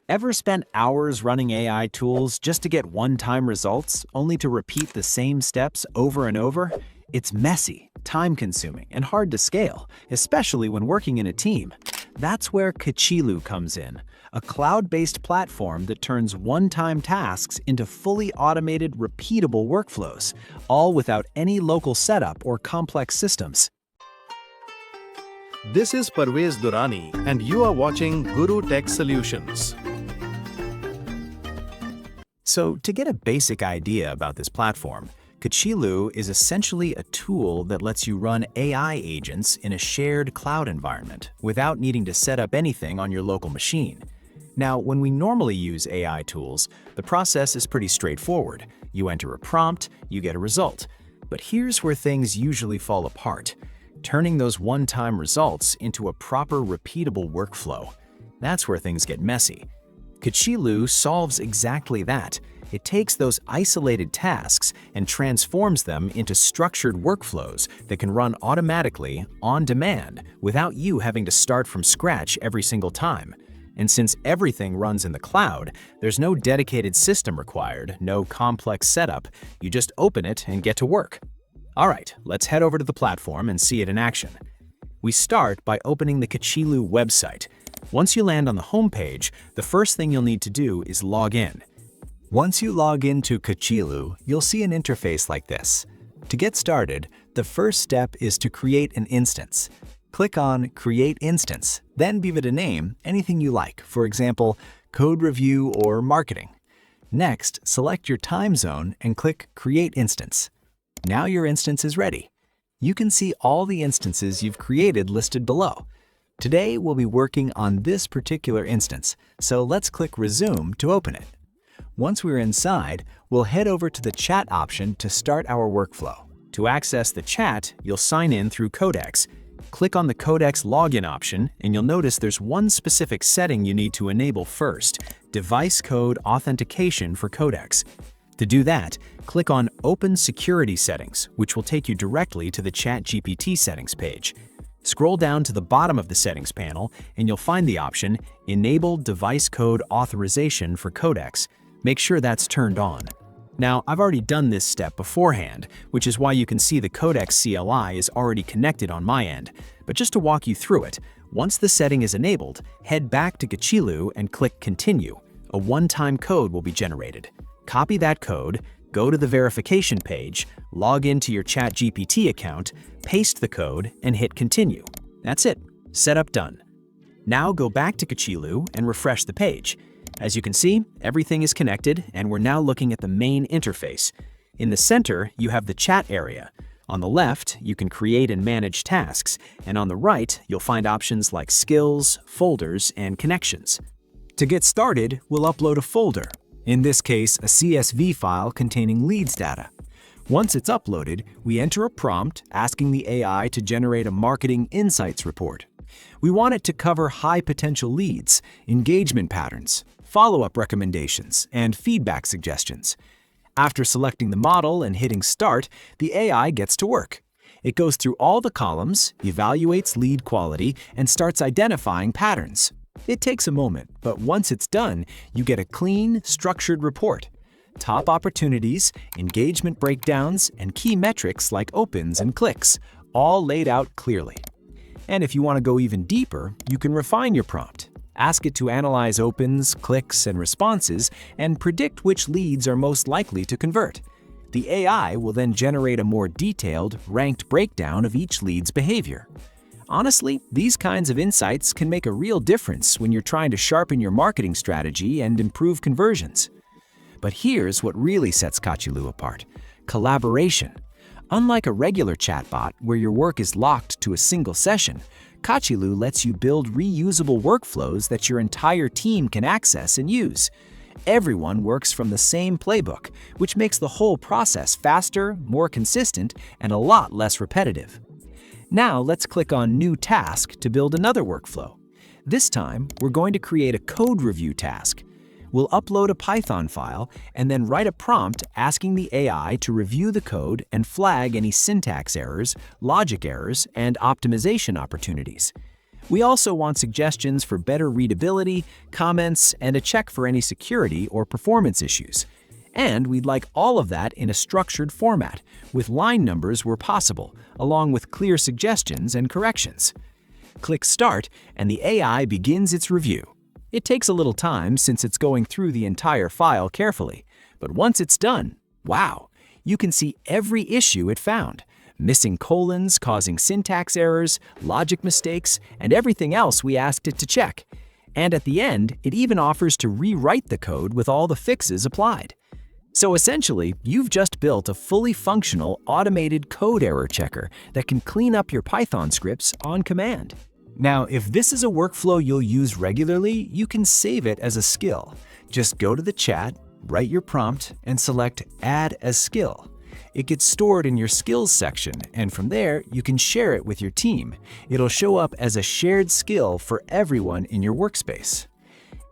Ever spent hours running AI tools just to get one-time results, only to repeat the same steps over and over? It's messy, time-consuming, and hard to scale, especially when working in a team. That's where Kachilu comes in, a cloud-based platform that turns one-time tasks into fully automated, repeatable workflows, all without any local setup or complex systems. This is Parvez Durrani, and you are watching Guru Tech Solutions. So, to get a basic idea about this platform, Kachilu is essentially a tool that lets you run AI agents in a shared cloud environment without needing to set up anything on your local machine. Now, when we normally use AI tools, the process is pretty straightforward. You enter a prompt, you get a result. But here's where things usually fall apart: turning those one-time results into a proper, repeatable workflow. That's where things get messy. Kachilu solves exactly that. It takes those isolated tasks and transforms them into structured workflows that can run automatically, on demand, without you having to start from scratch every single time. And since everything runs in the cloud, there's no dedicated system required, no complex setup. You just open it and get to work. All right, let's head over to the platform and see it in action. We start by opening the Kachilu website. Once you land on the home page, the first thing you'll need to do is log in. Once you log into Kachilu, you'll see an interface like this. To get started, the first step is to create an instance. Click on Create Instance, then give it a name, anything you like, for example, Code Review or Marketing. Next, select your time zone and click Create Instance. Now your instance is ready. You can see all the instances you've created listed below. Today, we'll be working on this particular instance, so let's click Resume to open it. Once we're inside, we'll head over to the chat option to start our workflow. To access the chat, you'll sign in through Codex. Click on the Codex login option, and you'll notice there's one specific setting you need to enable first: device code authentication for Codex. To do that, click on Open Security Settings, which will take you directly to the ChatGPT settings page. Scroll down to the bottom of the settings panel, and you'll find the option Enable Device Code Authorization for Codex. Make sure that's turned on. Now, I've already done this step beforehand, which is why you can see the Codex CLI is already connected on my end. But just to walk you through it, once the setting is enabled, head back to Kachilu and click Continue. A one-time code will be generated. Copy that code, go to the verification page, log into your ChatGPT account, paste the code, and hit Continue. That's it. Setup done. Now go back to Kachilu and refresh the page. As you can see, everything is connected, and we're now looking at the main interface. In the center, you have the chat area. On the left, you can create and manage tasks, and on the right, you'll find options like skills, folders, and connections. To get started, we'll upload a folder. In this case, a CSV file containing leads data. Once it's uploaded, we enter a prompt asking the AI to generate a marketing insights report. We want it to cover high-potential leads, engagement patterns, follow-up recommendations, and feedback suggestions. After selecting the model and hitting Start, the AI gets to work. It goes through all the columns, evaluates lead quality, and starts identifying patterns. It takes a moment, but once it's done, you get a clean, structured report. Top opportunities, engagement breakdowns, and key metrics like opens and clicks, all laid out clearly. And if you want to go even deeper, you can refine your prompt. Ask it to analyze opens, clicks, and responses, and predict which leads are most likely to convert. The AI will then generate a more detailed, ranked breakdown of each lead's behavior. Honestly, these kinds of insights can make a real difference when you're trying to sharpen your marketing strategy and improve conversions. But here's what really sets Kachilu apart: collaboration. Unlike a regular chatbot where your work is locked to a single session, Kachilu lets you build reusable workflows that your entire team can access and use. Everyone works from the same playbook, which makes the whole process faster, more consistent, and a lot less repetitive. Now let's click on New Task to build another workflow. This time, we're going to create a code review task. We'll upload a Python file and then write a prompt asking the AI to review the code and flag any syntax errors, logic errors, and optimization opportunities. We also want suggestions for better readability, comments, and a check for any security or performance issues. And we'd like all of that in a structured format, with line numbers where possible, along with clear suggestions and corrections. Click Start, and the AI begins its review. It takes a little time since it's going through the entire file carefully, but once it's done, wow, you can see every issue it found. Missing colons causing syntax errors, logic mistakes, and everything else we asked it to check. And at the end, it even offers to rewrite the code with all the fixes applied. So essentially, you've just built a fully functional automated code error checker that can clean up your Python scripts on command. Now, if this is a workflow you'll use regularly, you can save it as a skill. Just go to the chat, write your prompt, and select Add as Skill. It gets stored in your Skills section, and from there, you can share it with your team. It'll show up as a shared skill for everyone in your workspace.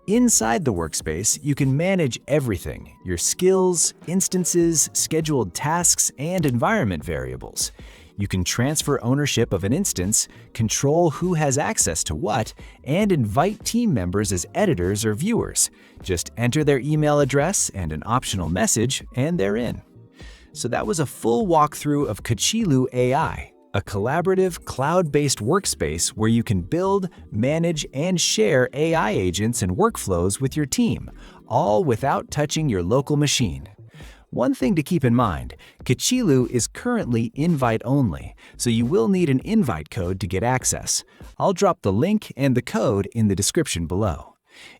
Inside the workspace, you can manage everything: your skills, instances, scheduled tasks, and environment variables. You can transfer ownership of an instance, control who has access to what, and invite team members as editors or viewers. Just enter their email address and an optional message, and they're in. So that was a full walkthrough of Kachilu AI, a collaborative, cloud-based workspace where you can build, manage, and share AI agents and workflows with your team, all without touching your local machine. One thing to keep in mind, Kachilu is currently invite-only, so you will need an invite code to get access. I'll drop the link and the code in the description below.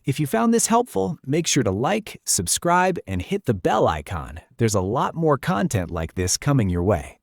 If you found this helpful, make sure to like, subscribe, and hit the bell icon. There's a lot more content like this coming your way.